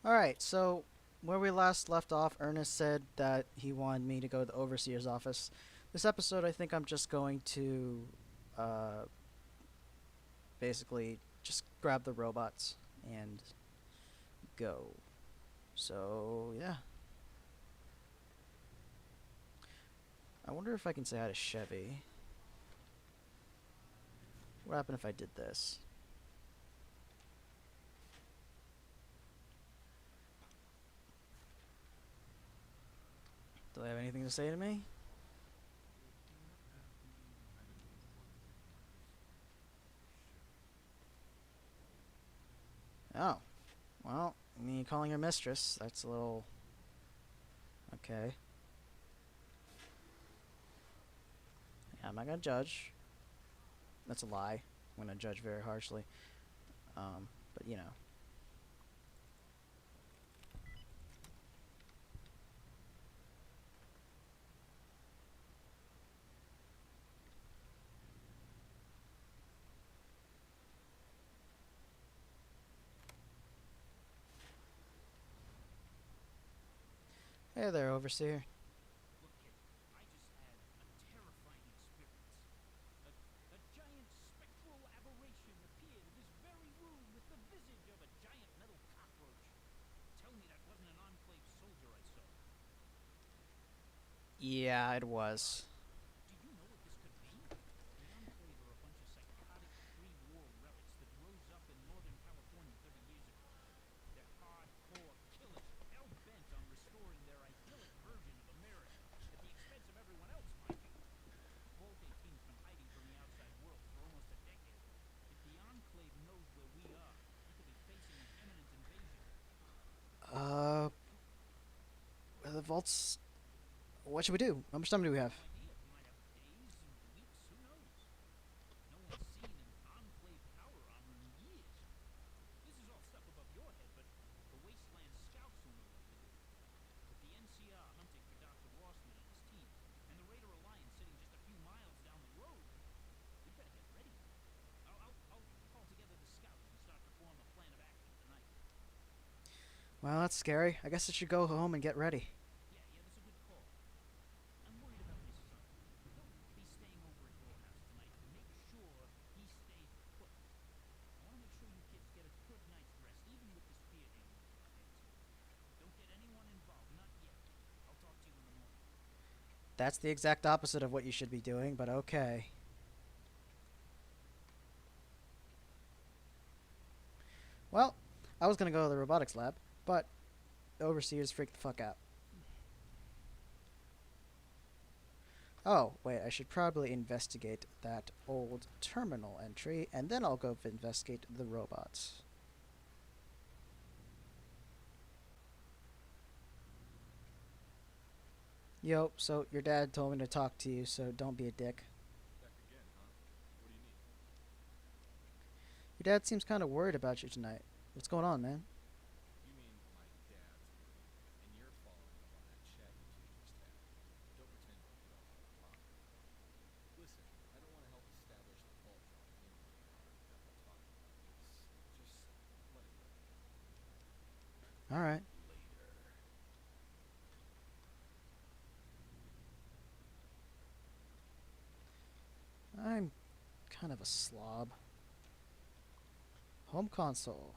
Alright, so where we last left off, Ernest said that he wanted me to go to the overseer's office. This episode, I think I'm just going to uh, basically just grab the robots and go. So, yeah. I wonder if I can say hi to Chevy. What happened if I did this? Do they have anything to say to me? Oh. Well, I mean, calling her mistress, that's a little... Okay. Yeah, I'm not gonna judge. That's a lie. I'm gonna judge very harshly. But you know. Hey there, overseer. Look, kid, I just had a terrifying experience. A giant spectral aberration appeared in this very room with the visage of a giant metal cockroach. Tell me that wasn't an Enclave soldier I saw. Yeah, it was. Do you know what this could be? The Enclave are a bunch of psychotic pre-war relics that rose up in Northern California 30 years ago. They're hardcore killers, hell-bent on restoring their idyllic version of America, at the expense of everyone else, mind you. Vault 18's been hiding from the outside world for almost a decade. If the Enclave knows where we are, we could be facing an imminent invasion. Uh, the vaults. What should we do? How much time do we have? No idea. We might have days, weeks, who knows? No one's seen an Enclave power armor in years. This is all stuff above your head, but the Wasteland Scouts will know what to do. With the NCR hunting for Dr. Rossman and his team, and the Raider Alliance sitting just a few miles down the road, we better get ready. I'll call together the scouts and start to form a plan of action tonight. Well, that's scary. I guess I should go home and get ready. Yeah, that's a good call. I'm worried about my son. He'll be staying over at your house tonight. Make sure he stays put. I want to make sure you kids get a good night's rest, even with this fear hanging over your heads. Don't get anyone involved, not yet. I'll talk to you in the morning. That's the exact opposite of what you should be doing, but okay. Well, I was gonna go to the robotics lab, but the overseers freaked the fuck out. Oh, wait, I should probably investigate that old terminal entry, and then I'll go investigate the robots. Yo, so your dad told me to talk to you, so don't be a dick. Back again, huh? What do you need? Your dad seems kind of worried about you tonight. What's going on, man? You mean my dad's worried, and you're following up on that chat you two just had. Don't pretend like you don't want to talk. Listen, I don't want to help establish the fault line anyway now that we've got to talking about this. Just let it go. Alright. Later. I'm kind of a slob. Home console.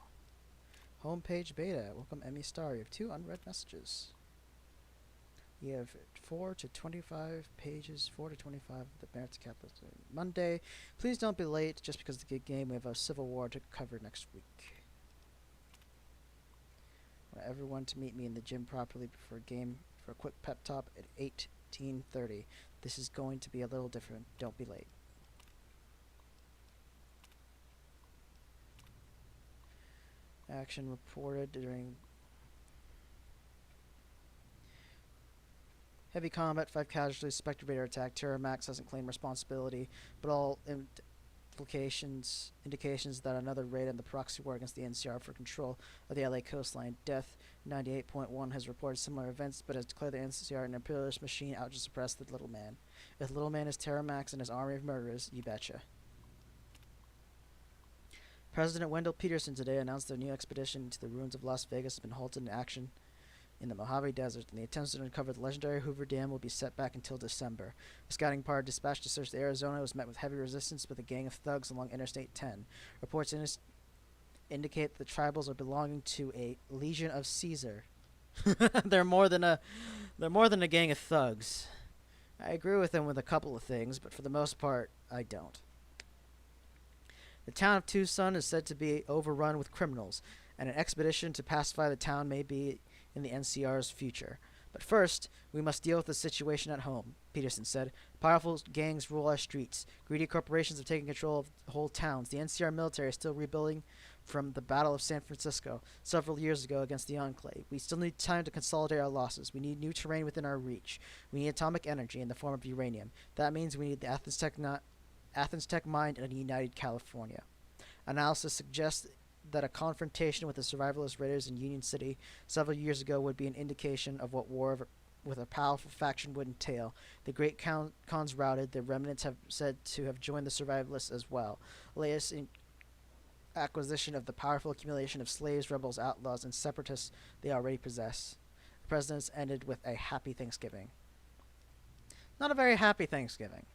Homepage beta. Welcome Emmy Star. You have 2 unread messages. You have 4 to 25 pages, 4 to 25 of the merits of capitalism. Monday. Please don't be late just because of the good game. We have a Civil War to cover next week. I want everyone to meet me in the gym properly before a game for a quick pep talk at 18:30. This is going to be a little different. Don't be late. Action reported during heavy combat, 5 casualties, Spectre Vader attack. Terra Max hasn't claimed responsibility, but all indications that another raid in the proxy war against the NCR for control of the LA coastline. Death 98.1 has reported similar events, but has declared the NCR an imperialist machine out to suppress the Little Man. If Little Man is Terra Max and his army of murderers, you betcha. President Wendell Peterson today announced their new expedition to the ruins of Las Vegas has been halted in action in the Mojave Desert, and the attempts to uncover the legendary Hoover Dam will be set back until December. A scouting party dispatched to search the Arizona was met with heavy resistance with a gang of thugs along Interstate 10. Reports indicate the tribals are belonging to a Legion of Caesar. they're more than a gang of thugs. I agree with them with a couple of things, but for the most part, I don't. The town of Tucson is said to be overrun with criminals, and an expedition to pacify the town may be in the NCR's future. But first, we must deal with the situation at home, Peterson said. Powerful gangs rule our streets. Greedy corporations have taken control of whole towns. The NCR military is still rebuilding from the Battle of San Francisco several years ago against the Enclave. We still need time to consolidate our losses. We need new terrain within our reach. We need atomic energy in the form of uranium. That means we need the Athens Tech mine in a united California. Analysis suggests that a confrontation with the survivalist raiders in Union City several years ago would be an indication of what war with a powerful faction would entail. The great cons routed, the remnants have said to have joined the survivalists as well. Latest acquisition of the powerful accumulation of slaves, rebels, outlaws, and separatists they already possess. The president's ended with a happy Thanksgiving. Not a very happy Thanksgiving.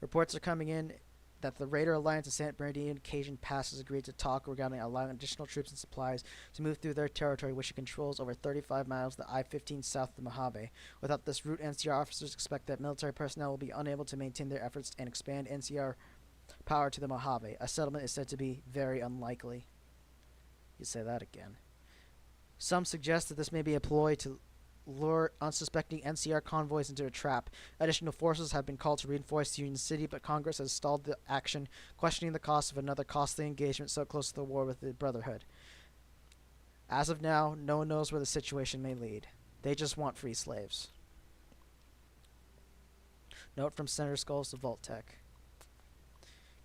Reports are coming in that the Raider Alliance of San Bernardino Cajun Pass has agreed to talk regarding allowing additional troops and supplies to move through their territory, which it controls over 35 miles of the I-15 south of the Mojave. Without this route, NCR officers expect that military personnel will be unable to maintain their efforts and expand NCR power to the Mojave. A settlement is said to be very unlikely. You say that again. Some suggest that this may be a ploy to lure unsuspecting NCR convoys into a trap. Additional forces have been called to reinforce Union City, but Congress has stalled the action, questioning the cost of another costly engagement so close to the war with the Brotherhood. As of now, no one knows where the situation may lead. They just want free slaves. Note from Senator Skulls to Vault-Tec.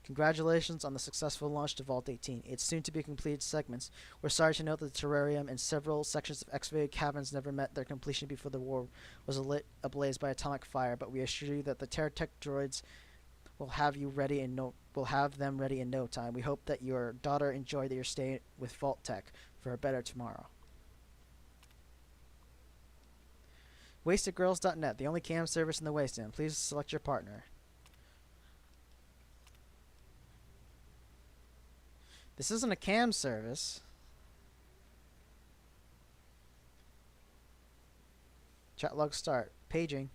Congratulations on the successful launch to Vault 18. Its soon-to-be-completed segments. We're sorry to note that the terrarium and several sections of excavated caverns never met their completion before the war was lit ablaze by atomic fire, but we assure you that the Terratech droids will have them ready in no time. We hope that your daughter enjoyed your stay with Vault-Tec for a better tomorrow. WastedGirls.net, the only cam service in the Waste End. Please select your partner. This isn't a cam service. Chat log start. Paging.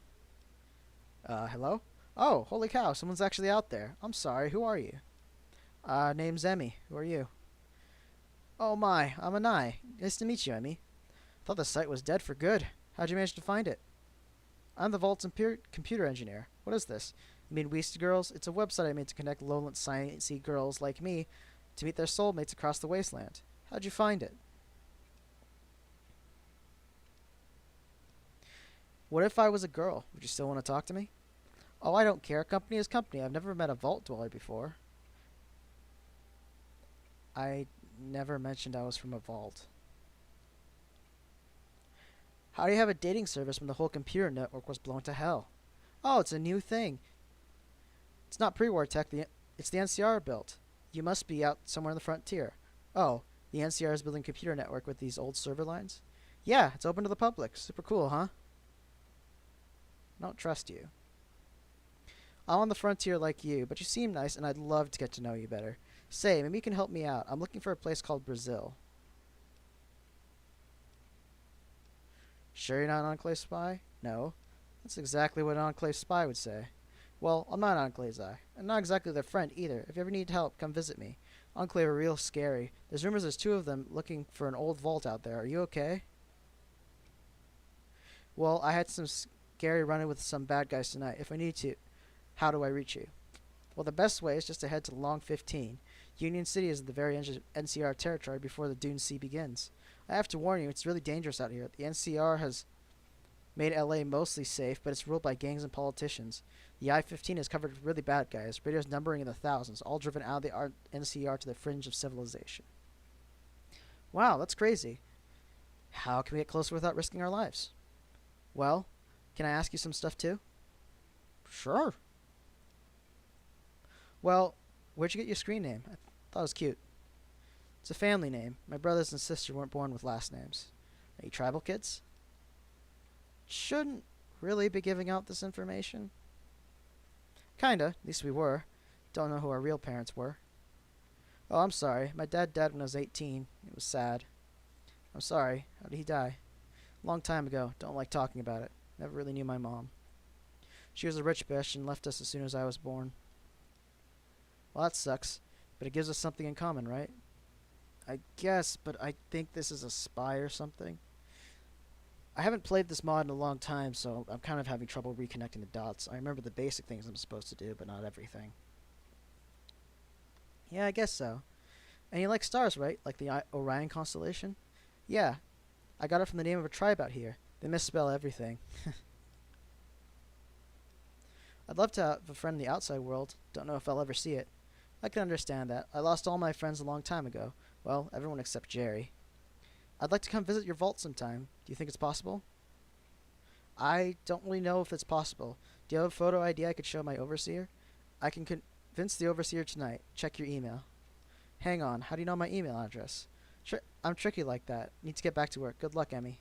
Hello? Oh, holy cow, someone's actually out there. I'm sorry, who are you? Name's Emmy. Who are you? Oh my, I'm Anai. Nice to meet you, Emmy. Thought the site was dead for good. How'd you manage to find it? I'm the Vault's computer engineer. What is this? You mean Wasted Girls? It's a website I made to connect lowland sciencey girls like me to meet their soulmates across the wasteland. How'd you find it? What if I was a girl? Would you still want to talk to me? Oh, I don't care. Company is company. I've never met a vault dweller before. I never mentioned I was from a vault. How do you have a dating service when the whole computer network was blown to hell? Oh, it's a new thing. It's not pre-war tech. It's the NCR built. You must be out somewhere in the frontier. Oh, the NCR is building a computer network with these old server lines? Yeah, it's open to the public. Super cool, huh? I don't trust you. I'm on the frontier like you, but you seem nice and I'd love to get to know you better. Say, maybe you can help me out. I'm looking for a place called Brazil. Sure you're not an Enclave spy? No. That's exactly what an Enclave spy would say. Well, I'm not an Enclave spy. I'm not exactly their friend either. If you ever need help, come visit me. Enclave are real scary. There's rumors there's 2 of them looking for an old vault out there. Are you okay? Well, I had some scary running with some bad guys tonight. If I need to, how do I reach you? Well, the best way is just to head to Long 15. Union City is at the very edge of NCR territory before the Dune Sea begins. I have to warn you, it's really dangerous out here. The NCR has made LA mostly safe, but it's ruled by gangs and politicians. The I-15 is covered with really bad guys, raiders numbering in the thousands, all driven out of the NCR to the fringe of civilization. Wow, that's crazy. How can we get closer without risking our lives? Well, can I ask you some stuff too? Sure. Well, Where'd you get your screen name? I thought it was cute. It's a family name. My brothers and sister weren't born with last names. Are you tribal kids? Shouldn't really be giving out this information. Kinda. At least we were. Don't know who our real parents were. Oh, I'm sorry. My dad died when I was 18. It was sad. I'm sorry. How did he die? Long time ago. Don't like talking about it. Never really knew my mom. She was a rich bitch and left us as soon as I was born. Well, that sucks. But it gives us something in common, right? I guess, but I think this is a spy or something. I haven't played this mod in a long time, so I'm kind of having trouble reconnecting the dots. I remember the basic things I'm supposed to do, but not everything. Yeah, I guess so. And you like stars, right? Like the Orion constellation? Yeah. I got it from the name of a tribe out here. They misspell everything. I'd love to have a friend in the outside world. Don't know if I'll ever see it. I can understand that. I lost all my friends a long time ago. Well, everyone except Jerry. I'd like to come visit your vault sometime. Do you think it's possible? I don't really know if it's possible. Do you have a photo ID I could show my overseer? I can convince the overseer tonight. Check your email. Hang on. How do you know my email address? I'm tricky like that. Need to get back to work. Good luck, Emmy.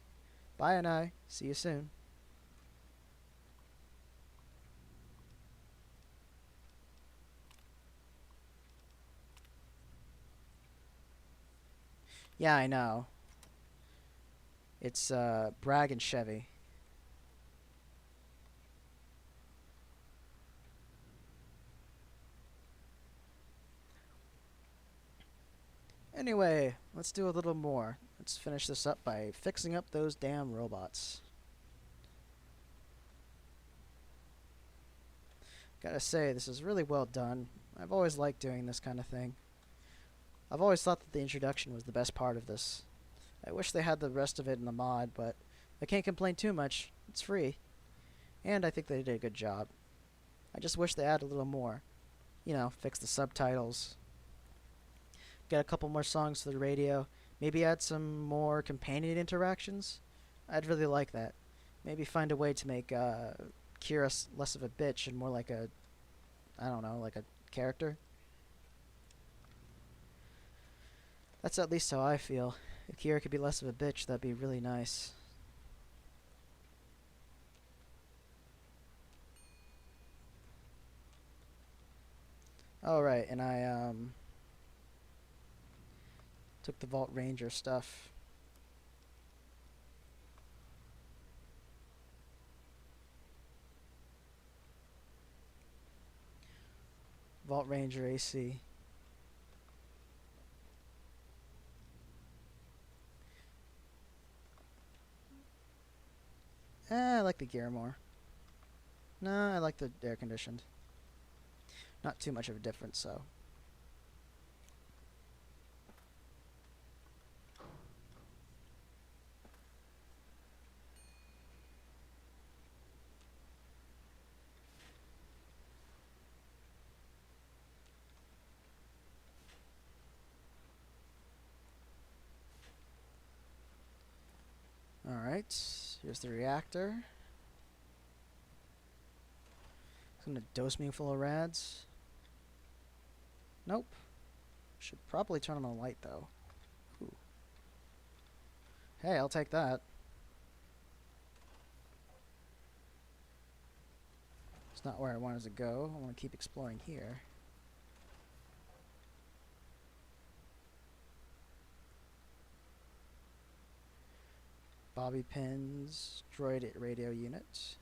Bye, and I. See you soon. Yeah, I know. It's Bragg and Chevy. Anyway, let's do a little more. Let's finish this up by fixing up those damn robots. Gotta say, this is really well done. I've always liked doing this kind of thing. I've always thought that the introduction was the best part of this. I wish they had the rest of it in the mod, but I can't complain too much. It's free. And I think they did a good job. I just wish they added a little more. You know, fix the subtitles. Get a couple more songs to the radio. Maybe add some more companion interactions. I'd really like that. Maybe find a way to make Kira less of a bitch and more like a, I don't know, like a character. That's at least how I feel. If Kira could be less of a bitch, that'd be really nice. Alright, and I took the Vault Ranger stuff. Vault Ranger AC. I like the gear more. No, I like the air conditioned. Not too much of a difference, so. Alright, here's the reactor. It's gonna dose me full of rads. Nope. Should probably turn on the light though. Ooh. Hey, I'll take that. It's not where I wanted to go. I want to keep exploring here. Bobby pins, droid radio unit.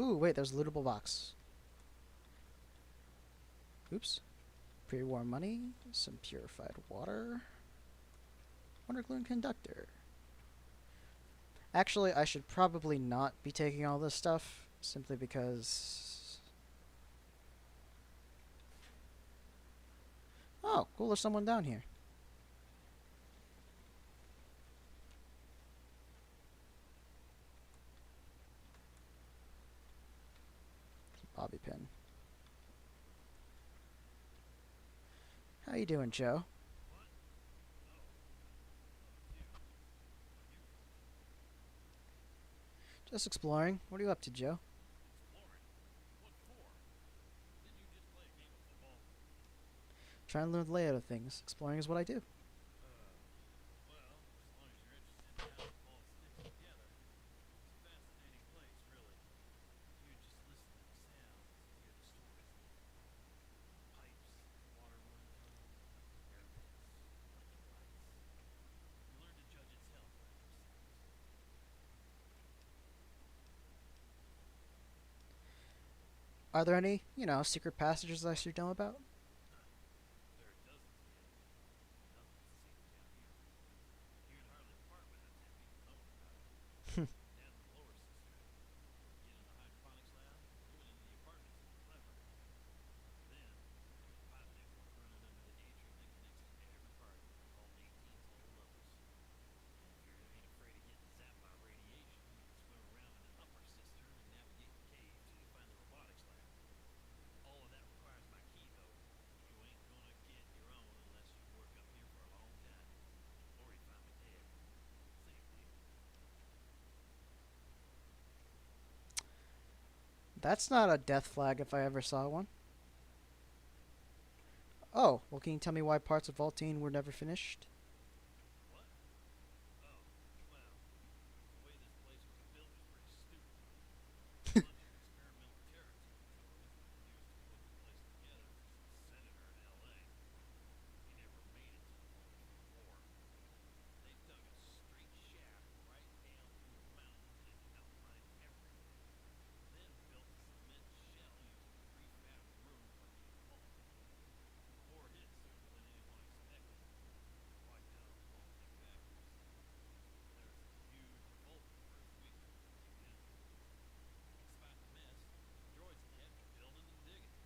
Ooh, wait, there's a lootable box. Oops. Pre-war money, some purified water. Wonder glue and conductor. Actually, I should probably not be taking all this stuff, simply because... Oh, cool, there's someone down here. Bobby pin. How you doing, Joe? What? Oh. Oh, it's you. Where'd you come from? Just exploring. What are you up to, Joe? Exploring? What for? Didn't you just play a game of football? Trying to learn the layout of things. Exploring is what I do. Well, as long as you're interested in how the ball sticks together, it's a fascinating place, really. You just listen to the sounds and hear the stories of it. Pipes, water running through them, air vents, blinking lights. You learn to judge its health by those things. Are there any, secret passages I should know about? There are dozens, kid. Nothing's a secret down here. You can hardly part with it without people knowing about it. Down in the lower cistern, get in the hydroponics lab, move it into the apartments if you're clever. Then, there's a pipe network running under the atrium that connects to every part of all 18 total levels. And if you ain't afraid of getting zapped by radiation, you can swim around in the upper cistern and navigate the cave till you find the robotics lab. All of that requires my key, though. You ain't gonna get your own unless you work up here for a long time. Or you find me dead. Same deal. That's not a death flag if I ever saw one. Oh, well, can you tell me why parts of Vaultine were never finished? What? Oh, well, the way this place was built was pretty stupid. A bunch of experimental terror team droids that were used to put the place together for some senator in L.A. They never made it to the vault before the war. They dug a straight shaft right down through the mountain and outlined everything. Then built a cement shell using prefab room for the vault. The war hit sooner than anyone expected. Wiped out all the Vault-Tec factories. There was a huge revolt the first week after we moved in. Despite the mess, the droids kept building and digging.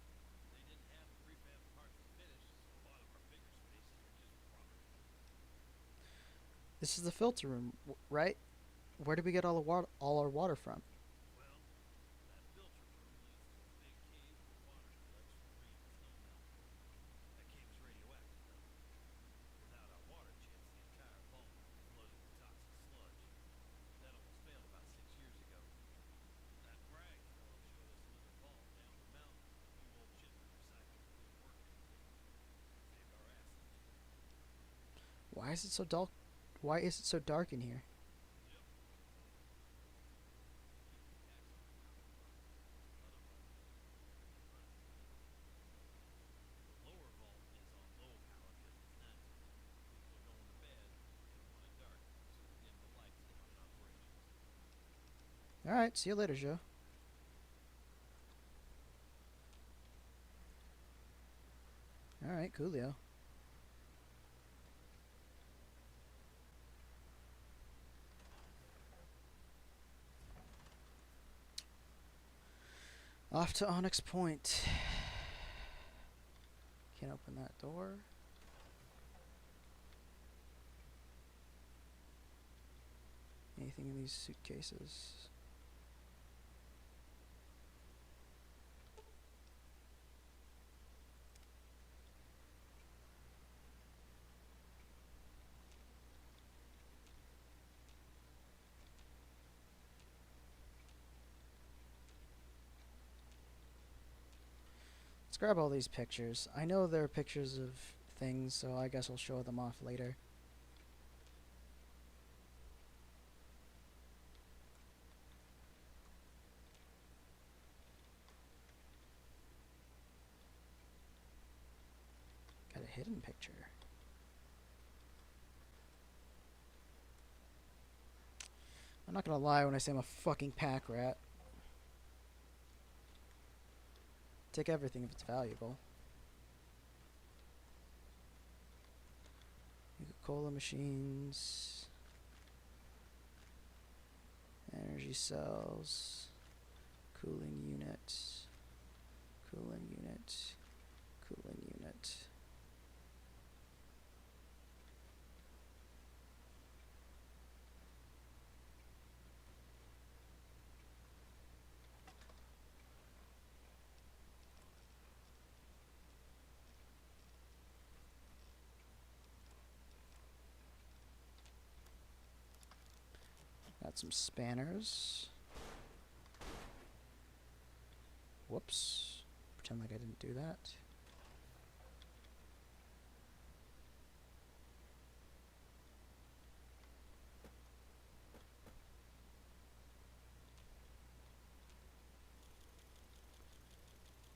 They didn't have the prefab parts to finish, so a lot of our bigger spaces are just rubble. This is the filter room, right? Where do we get all our water from? Well, that filter room leads to a big cave where water collects from rain and snow melt. That cave is radioactive, though. Without our water jets, the entire vault would be flooded with toxic sludge. That almost failed about 6 years ago. That Bragg fellow showed us another vault down the mountain with a few old shipment recyclers that didn't work anymore. Saved our asses. Why is it so dark? Why is it so dark in here? Yep. Keep the attacks on the mountain low. Other vaults don't want everything running through them. The lower vault is on low power because it's nighttime. People are going to bed. They don't want it dark, so we dim the lights down in operations. Alright, see you later, Joe. Alright, coolio. Off to Onyx Point. Can't open that door. Anything in these suitcases? Let's grab all these pictures. I know there are pictures of things, so I guess I'll show them off later. Got a hidden picture. I'm not gonna lie when I say I'm a fucking pack rat. Take everything if it's valuable. Coca-Cola machines. Energy cells. Cooling unit. Cooling unit. Cooling unit. Got some spanners. Whoops. Pretend like I didn't do that.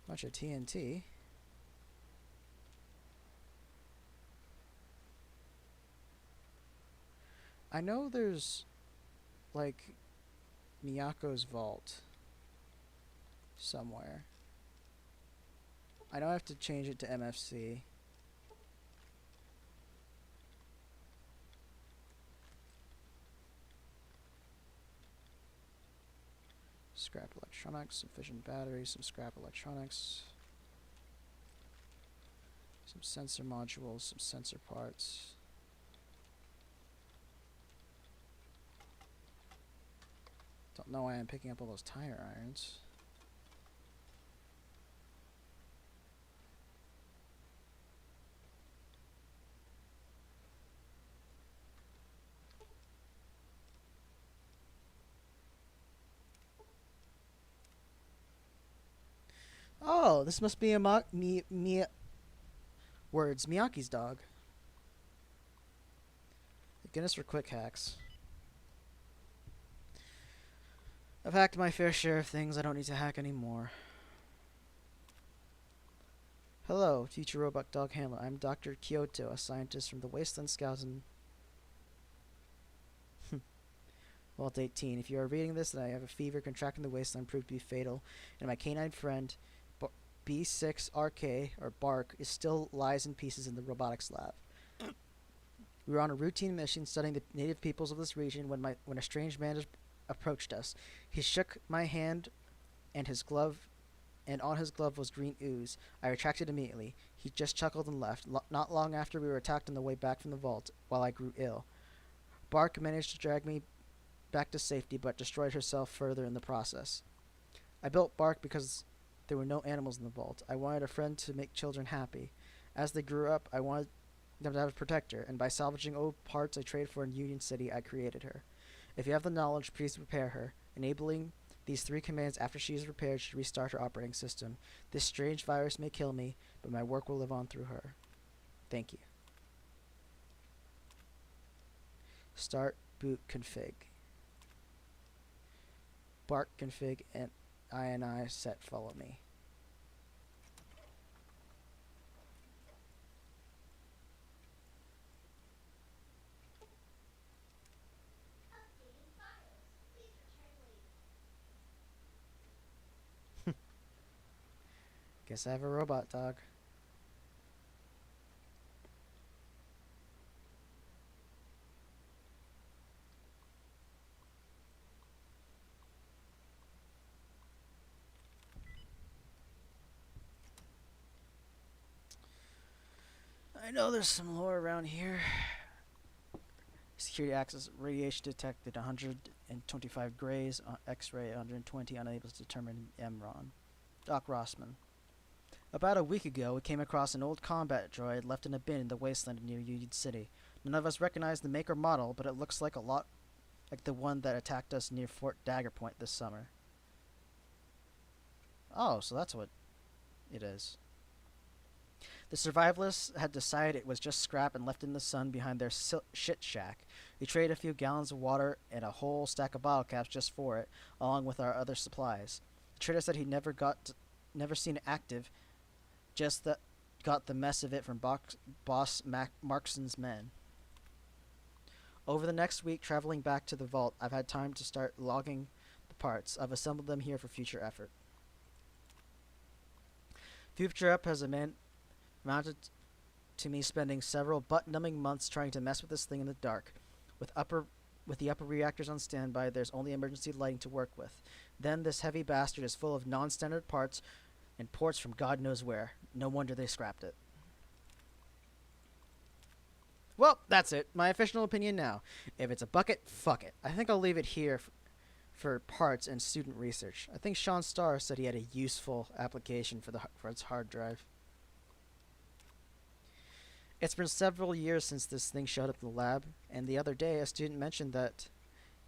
Bunch of TNT. I know there's like Miyako's vault somewhere. I know I have to change it to MFC. Scrap electronics, some fission batteries, some scrap electronics, some sensor modules, some sensor parts. Don't know why I'm picking up all those tire irons. Oh, this must be a Miyake's dog. Thank goodness for quick hacks. I've hacked my fair share of things. I don't need to hack anymore. Hello, future robot dog handler. I'm Dr. Kyoto, a scientist from the Wasteland Scouts in Vault 18. If you are reading this, then I have a fever. Contracting the wasteland proved to be fatal, and my canine friend, B6RK, or Bark, is still lies in pieces in the robotics lab. We were on a routine mission studying the native peoples of this region when a strange man approached us. He shook my hand, and on his glove was green ooze. I retracted immediately. He just chuckled and left. Not long after, we were attacked on the way back from the vault, while I grew ill. Bark managed to drag me back to safety, but destroyed herself further in the process. I built Bark because there were no animals in the vault. I wanted a friend to make children happy. As they grew up, I wanted them to have a protector, and by salvaging old parts I traded for in Union City, I created her. If you have the knowledge, please prepare her. Enabling these 3 commands after she is repaired should restart her operating system. This strange virus may kill me, but my work will live on through her. Thank you. Start boot config. Bark config and INI set follow me. Guess I have a robot dog. I know there's some lore around here. Security access radiation detected 125 grays, X-ray 120, unable to determine Emron. Doc Rossman. About a week ago, we came across an old combat droid left in a bin in the wasteland near Union City. None of us recognized the make or model, but it looks like a lot like the one that attacked us near Fort Dagger Point this summer. Oh, so that's what it is. The survivalists had decided it was just scrap and left in the sun behind their shit shack. We traded a few gallons of water and a whole stack of bottle caps just for it, along with our other supplies. The trader said he never seen it active, just that got the mess of it from boss Markson's men. Over the next week, traveling back to the vault, I've had time to start logging the parts. I've assembled them here for future effort. Future Up has amounted to me spending several butt-numbing months trying to mess with this thing in the dark. With the upper reactors on standby, there's only emergency lighting to work with. Then this heavy bastard is full of non-standard parts and ports from God knows where. No wonder they scrapped it. Well, that's it. My official opinion now. If it's a bucket, fuck it. I think I'll leave it here for parts and student research. I think Sean Starr said he had a useful application for its hard drive. It's been several years since this thing showed up in the lab, and the other day a student mentioned that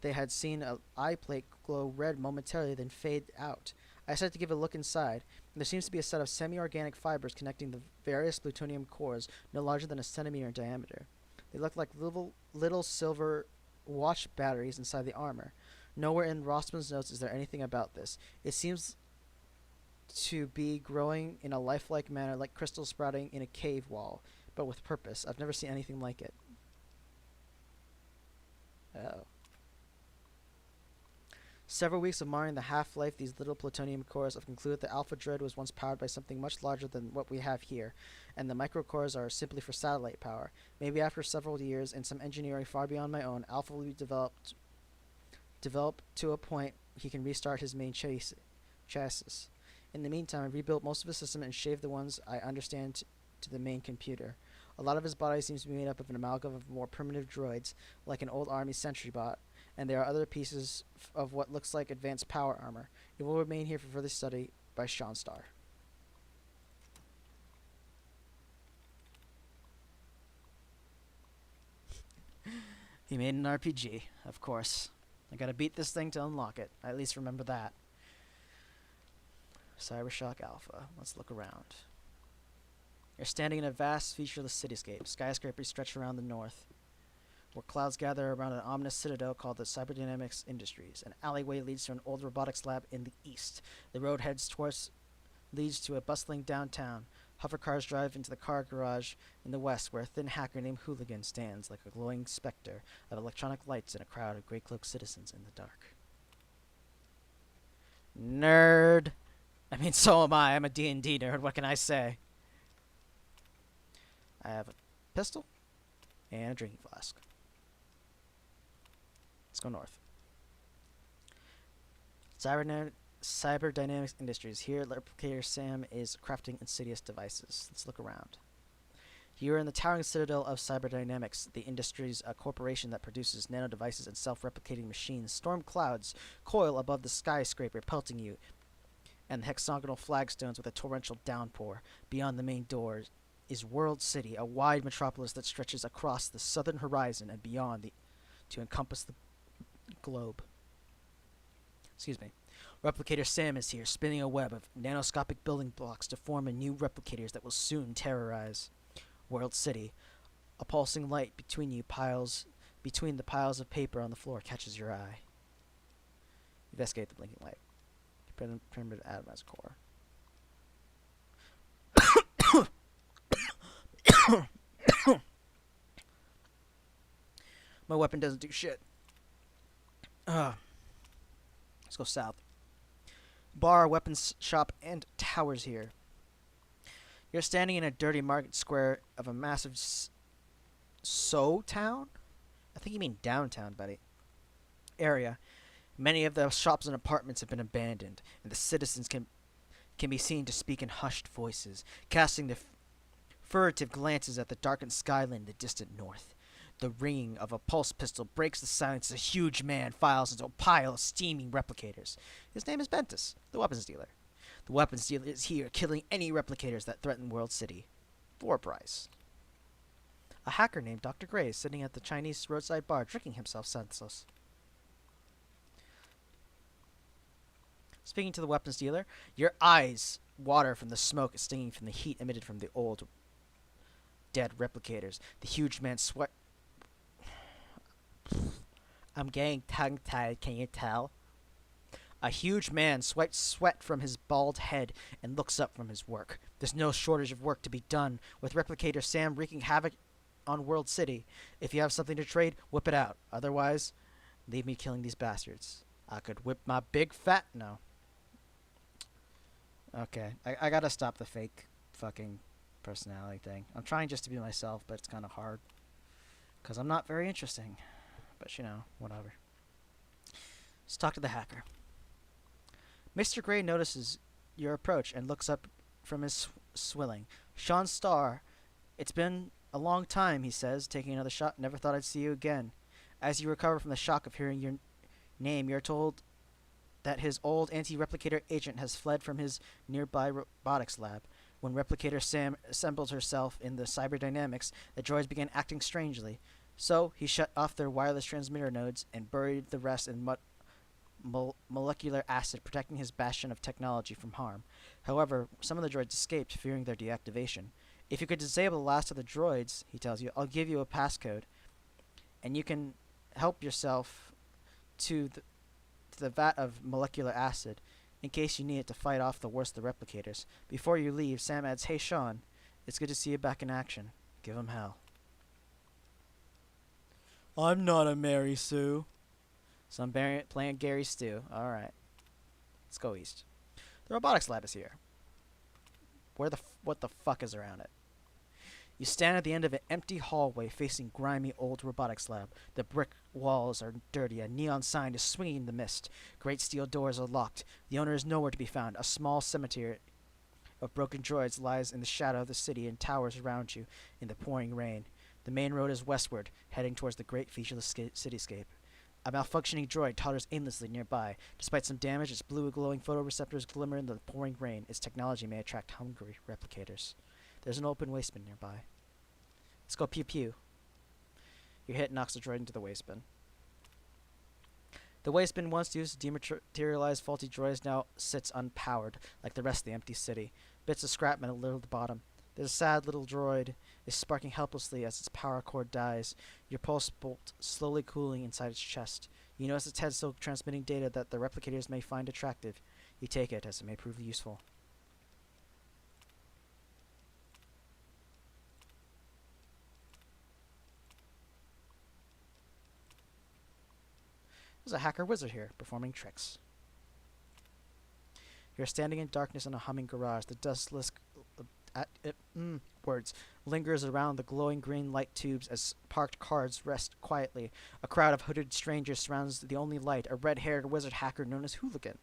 they had seen an eye plate glow red momentarily, then fade out. I decided to give a look inside. There seems to be a set of semi-organic fibers connecting the various plutonium cores, no larger than a centimeter in diameter. They look like little silver watch batteries inside the armor. Nowhere in Rossman's notes is there anything about this. It seems to be growing in a lifelike manner, like crystals sprouting in a cave wall, but with purpose. I've never seen anything like it. Oh. Several weeks of monitoring the half-life these little plutonium cores have concluded that Alpha Dread was once powered by something much larger than what we have here, and the microcores are simply for satellite power. Maybe after several years and some engineering far beyond my own, Alpha will be developed to a point he can restart his main chassis. In the meantime, I rebuilt most of his system and shaved the ones I understand to the main computer. A lot of his body seems to be made up of an amalgam of more primitive droids, like an old army sentry bot, and there are other pieces of what looks like advanced power armor. It will remain here for further study by Sean Starr. He made an RPG, of course. I gotta beat this thing to unlock it. I at least remember that. Cybershock Alpha. Let's look around. You're standing in a vast, featureless cityscape. Skyscrapers stretch around the north, where clouds gather around an ominous citadel called the Cyberdynamics Industries. An alleyway leads to an old robotics lab in the east. The road leads to a bustling downtown. Hovercars drive into the car garage in the west, where a thin hacker named Hooligan stands like a glowing specter of electronic lights in a crowd of grey-cloaked citizens in the dark. Nerd! I mean, so am I. I'm a D&D nerd. What can I say? I have a pistol and a drinking flask. Let's go north. Cyberdynamics Industries. Here, Replicator Sam is crafting insidious devices. Let's look around. Here in the towering citadel of Cyberdynamics, the industry's a corporation that produces nano devices and self-replicating machines. Storm clouds coil above the skyscraper, pelting you, and the hexagonal flagstones with a torrential downpour. Beyond the main doors is World City, a wide metropolis that stretches across the southern horizon and beyond to encompass the globe. Excuse me. Replicator Sam is here, spinning a web of nanoscopic building blocks to form a new replicators that will soon terrorize World City. A pulsing light between the piles of paper on the floor catches your eye. Investigate the blinking light. Primitive atomizer core. My weapon doesn't do shit. Let's go south. Bar, weapons shop, and towers here. You're standing in a dirty market square of a massive town? I think you mean downtown, buddy. Area. Many of the shops and apartments have been abandoned, and the citizens can be seen to speak in hushed voices, casting their furtive glances at the darkened skyline in the distant north. The ringing of a pulse pistol breaks the silence as a huge man files into a pile of steaming replicators. His name is Bentus, the weapons dealer. The weapons dealer is here, killing any replicators that threaten World City. For a price. A hacker named Dr. Gray is sitting at the Chinese roadside bar, drinking himself senseless. Speaking to the weapons dealer, your eyes water from the smoke stinging from the heat emitted from the old dead replicators. The huge man sweat. I'm getting tongue-tied, can you tell? A huge man swipes sweat from his bald head and looks up from his work. There's no shortage of work to be done, with Replicator Sam wreaking havoc on World City. If you have something to trade, whip it out. Otherwise, leave me killing these bastards. I could whip my big fat... No. Okay, I gotta stop the fake fucking personality thing. I'm trying just to be myself, but it's kind of hard. Because I'm not very interesting. But, you know, whatever. Let's talk to the hacker. Mr. Gray notices your approach and looks up from his swilling. Sean Starr, it's been a long time, he says, taking another shot. Never thought I'd see you again. As you recover from the shock of hearing your name, you're told that his old anti-replicator agent has fled from his nearby robotics lab. When Replicator Sam assembled herself in the cyberdynamics, the droids began acting strangely. So he shut off their wireless transmitter nodes and buried the rest in molecular acid, protecting his bastion of technology from harm. However, some of the droids escaped, fearing their deactivation. If you could disable the last of the droids, he tells you, I'll give you a passcode, and you can help yourself to the vat of molecular acid, in case you need it to fight off the worst of the replicators. Before you leave, Sam adds, Hey Sean, it's good to see you back in action. Give 'em hell. I'm not a Mary Sue. So I'm playing Gary Stu. Alright. Let's go east. The robotics lab is here. What the fuck is around it? You stand at the end of an empty hallway facing grimy old robotics lab. The brick walls are dirty. A neon sign is swinging in the mist. Great steel doors are locked. The owner is nowhere to be found. A small cemetery of broken droids lies in the shadow of the city and towers around you in the pouring rain. The main road is westward, heading towards the great featureless cityscape. A malfunctioning droid totters aimlessly nearby. Despite some damage, its blue glowing photoreceptors glimmer in the pouring rain. Its technology may attract hungry replicators. There's an open waste bin nearby. Let's go pew pew. Your hit knocks the droid into the waste bin. The waste bin, once used to dematerialize faulty droids, now sits unpowered, like the rest of the empty city. Bits of scrap metal litter at the bottom. There's a sad little droid is sparking helplessly as its power cord dies, your pulse bolt slowly cooling inside its chest. You notice its head still transmitting data that the replicators may find attractive. You take it, as it may prove useful. There's a hacker wizard here, performing tricks. You're standing in darkness in a humming garage. The dustless words lingers around the glowing green light tubes as parked cars rest quietly. A crowd of hooded strangers surrounds the only light, a red-haired wizard hacker known as Hooligan.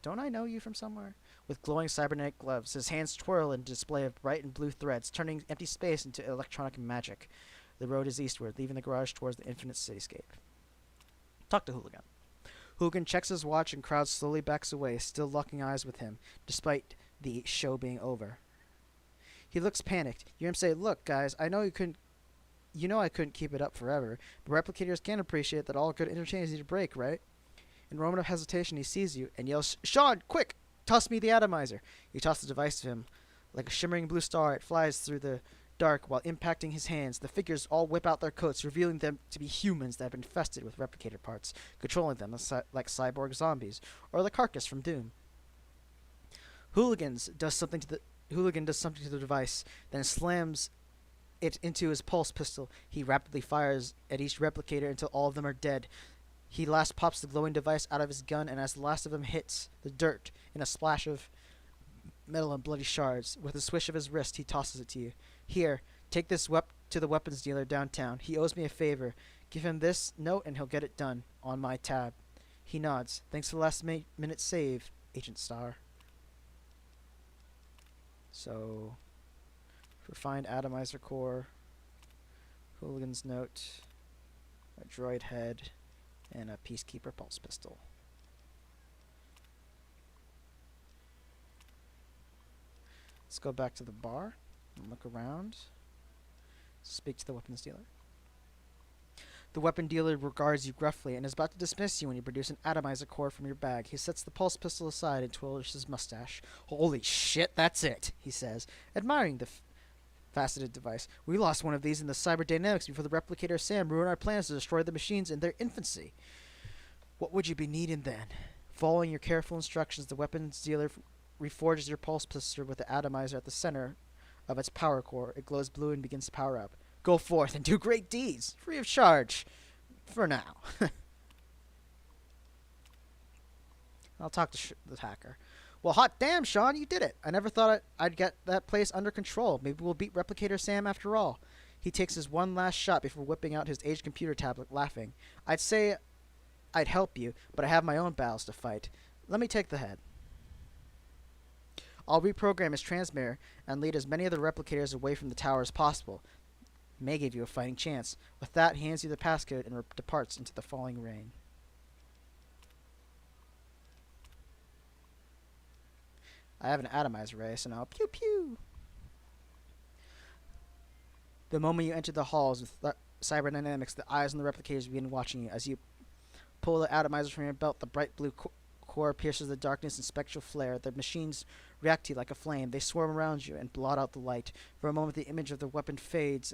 Don't I know you from somewhere? With glowing cybernetic gloves, his hands twirl in a display of bright and blue threads, turning empty space into electronic magic. The road is eastward, leaving the garage towards the infinite cityscape. Talk to Hooligan. Hooligan checks his watch and crowd slowly backs away, still locking eyes with him, despite the show being over. He looks panicked. You hear him say, Look, guys, I know I couldn't keep it up forever, but replicators can appreciate that all good interchanges need a break, right? In a moment of hesitation, he sees you and yells, Sean, quick! Toss me the atomizer. You toss the device to him. Like a shimmering blue star, it flies through the dark while impacting his hands. The figures all whip out their coats, revealing them to be humans that have been infested with replicator parts, controlling them like cyborg zombies, or the carcass from Doom. Hooligan does something to the device, then slams it into his pulse pistol. He rapidly fires at each replicator until all of them are dead. He last pops the glowing device out of his gun, and as the last of them hits the dirt in a splash of metal and bloody shards, with a swish of his wrist, he tosses it to you. Here, take this to the weapons dealer downtown. He owes me a favor. Give him this note and he'll get it done, on my tab. He nods. Thanks for the last minute save, Agent Star. So, refined atomizer core, Hooligan's note, a droid head, and a Peacekeeper pulse pistol. Let's go back to the bar and look around. Speak to the weapons dealer. The weapon dealer regards you gruffly and is about to dismiss you when you produce an atomizer core from your bag. He sets the pulse pistol aside and twirls his mustache. Holy shit, that's it, he says, admiring the faceted device. We lost one of these in the cyberdynamics before the replicator Sam ruined our plans to destroy the machines in their infancy. What would you be needing then? Following your careful instructions, the weapons dealer reforges your pulse pistol with the atomizer at the center of its power core. It glows blue and begins to power up. Go forth and do great deeds, free of charge, for now. I'll talk to the hacker. Well, hot damn, Sean, you did it. I never thought I'd get that place under control. Maybe we'll beat Replicator Sam after all. He takes his one last shot before whipping out his aged computer tablet, laughing. I'd say I'd help you, but I have my own battles to fight. Let me take the head. I'll reprogram his transmitter and lead as many of the replicators away from the tower as possible. May give you a fighting chance. With that, he hands you the passcode and departs into the falling rain. I have an atomizer ray, so now pew pew. The moment you enter the halls with cyberdynamics, the eyes on the replicators begin watching you. As you pull the atomizer from your belt, the bright blue core pierces the darkness in spectral flare. The machines react to you like a flame. They swarm around you and blot out the light. For a moment, the image of the weapon fades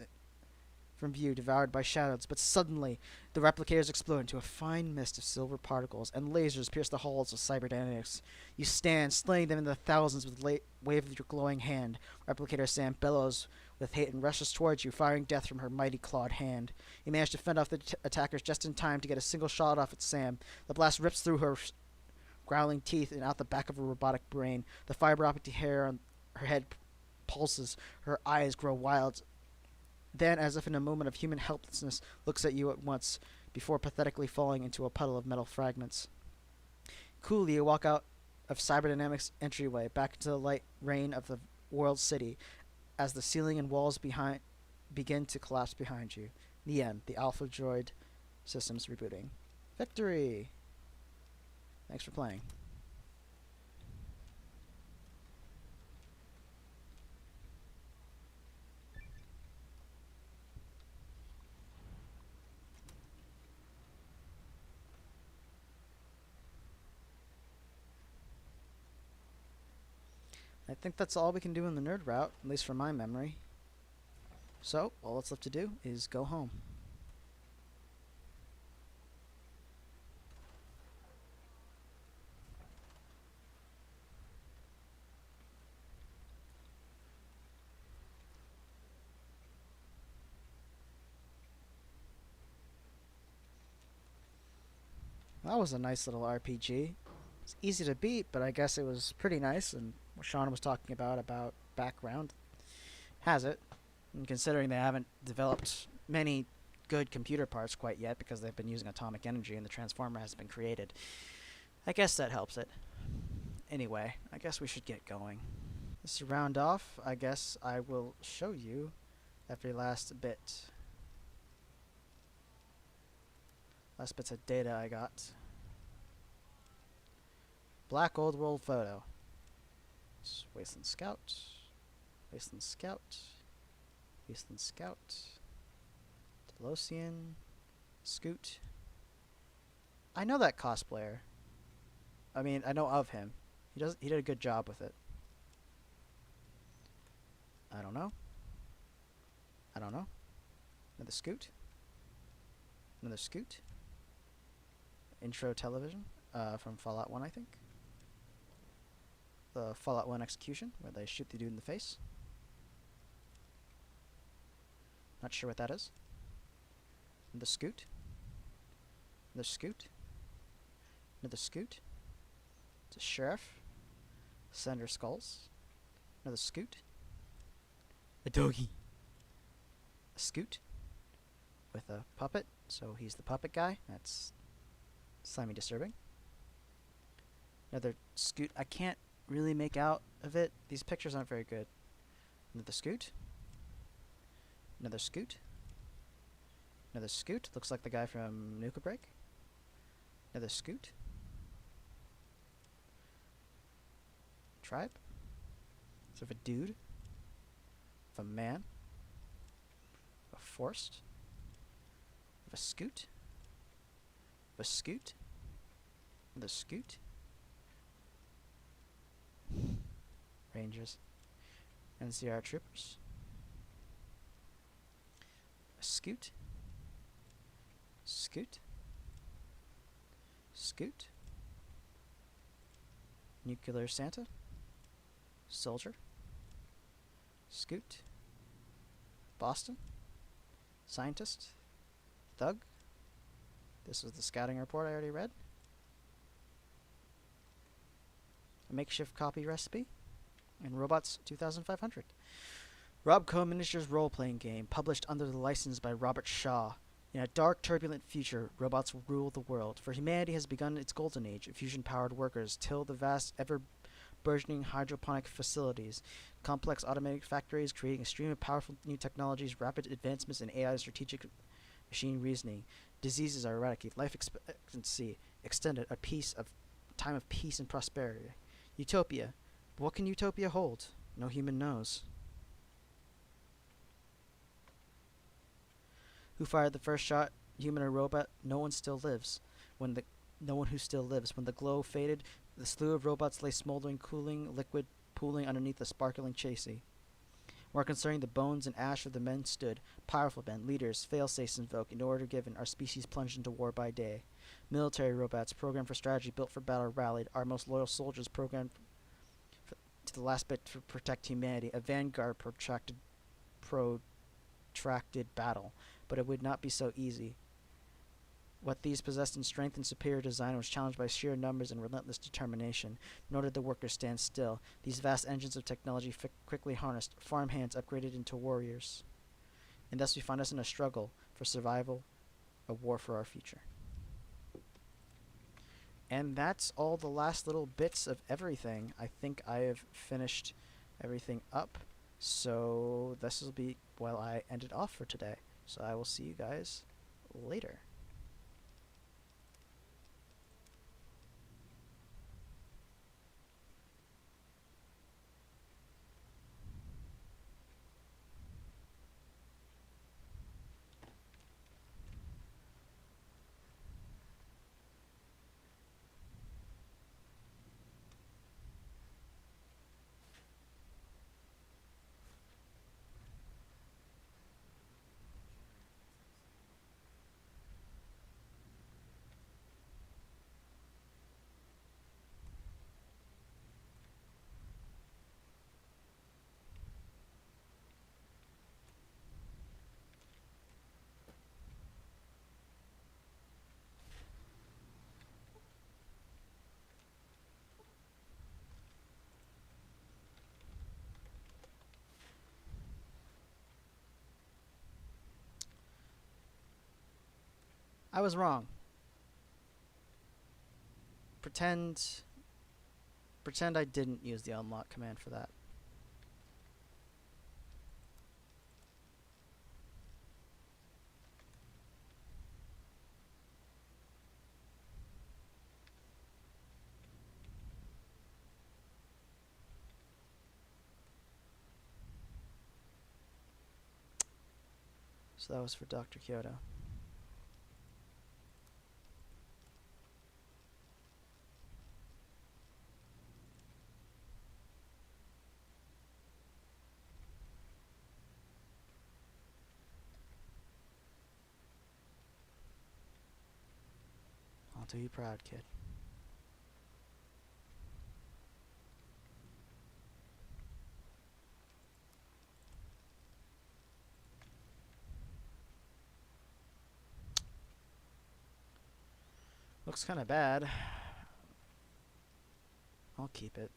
from view, devoured by shadows, but suddenly the replicators explode into a fine mist of silver particles, and lasers pierce the halls of cyberdynamics. You stand, slaying them into thousands with a wave of your glowing hand. Replicator Sam bellows with hate and rushes towards you, firing death from her mighty clawed hand. You manage to fend off the attackers just in time to get a single shot off at Sam. The blast rips through her growling teeth and out the back of her robotic brain. The fiber optic hair on her head pulses. Her eyes grow wild. Then, as if in a moment of human helplessness, looks at you at once, before pathetically falling into a puddle of metal fragments. Coolly, you walk out of Cyberdynamics' entryway, back into the light rain of the world city, as the ceiling and walls behind begin to collapse behind you. The end. The Alpha Droid systems rebooting. Victory! Thanks for playing. I think that's all we can do in the nerd route, at least from my memory. So, all that's left to do is go home. That was a nice little RPG. It's easy to beat, but I guess it was pretty nice, and what Sean was talking about background, has it. And considering they haven't developed many good computer parts quite yet because they've been using atomic energy and the transformer hasn't been created, I guess that helps it. Anyway, I guess we should get going. Just to round off, I guess I will show you every last bit. Last bits of data I got. Black Old World photo. Wasteland Scout. Wasteland Scout. Wasteland Scout. Delosian. Scoot. I know that cosplayer. I mean, I know of him. He did a good job with it. I don't know. I don't know. Another Scoot. Another Scoot. Intro television from Fallout 1, I think. The Fallout 1 execution, where they shoot the dude in the face. Not sure what that is. Another Scoot. Another Scoot. Another Scoot. It's a Sheriff. Senator Skulls. Another Scoot. A doggy. A Scoot. With a puppet, so he's the puppet guy. That's slightly disturbing. Another Scoot. I can't really make out of it. These pictures aren't very good. Another Scoot. Another Scoot. Another Scoot. Looks like the guy from Nuka Break. Another Scoot. Tribe. So of a dude. Of a man. Of a forest. Of a Scoot. Of a Scoot. Another Scoot. Rangers. NCR troopers. A Scoot. Scoot. Scoot. Nuclear Santa. Soldier. Scoot. Boston. Scientist. Thug. This was the scouting report I already read. A makeshift copy recipe. And Robots 2500. Robco Miniatures role-playing game, published under the license by Robert Shaw. In a dark, turbulent future, robots will rule the world, for humanity has begun its golden age. Fusion-powered workers till the vast, ever-burgeoning hydroponic facilities, complex automated factories creating a stream of powerful new technologies, rapid advancements in AI strategic machine reasoning. Diseases are eradicated, life expectancy extended, a time of peace and prosperity. Utopia. But what can utopia hold? No human knows. Who fired the first shot, human or robot? No one still lives. No one who still lives. When the glow faded, the slew of robots lay smoldering, cooling liquid pooling underneath the sparkling chassis. More concerning, the bones and ash of the men stood, powerful men, leaders, fail-safes invoked. In order given, our species plunged into war by day. Military robots, programmed for strategy, built for battle, rallied. Our most loyal soldiers, programmed to the last bit to protect humanity. A vanguard protracted battle, but it would not be so easy. What these possessed in strength and superior design was challenged by sheer numbers and relentless determination, nor did the workers stand still. These vast engines of technology quickly harnessed, farmhands upgraded into warriors. And thus we find us in a struggle for survival, a war for our future. And that's all the last little bits of everything. I think I have finished everything up. So this will be while I end it off for today. So I will see you guys later. I was wrong. Pretend I didn't use the unlock command for that. So that was for Dr. Kyoto. I'll do you proud, kid. Looks kind of bad. I'll keep it.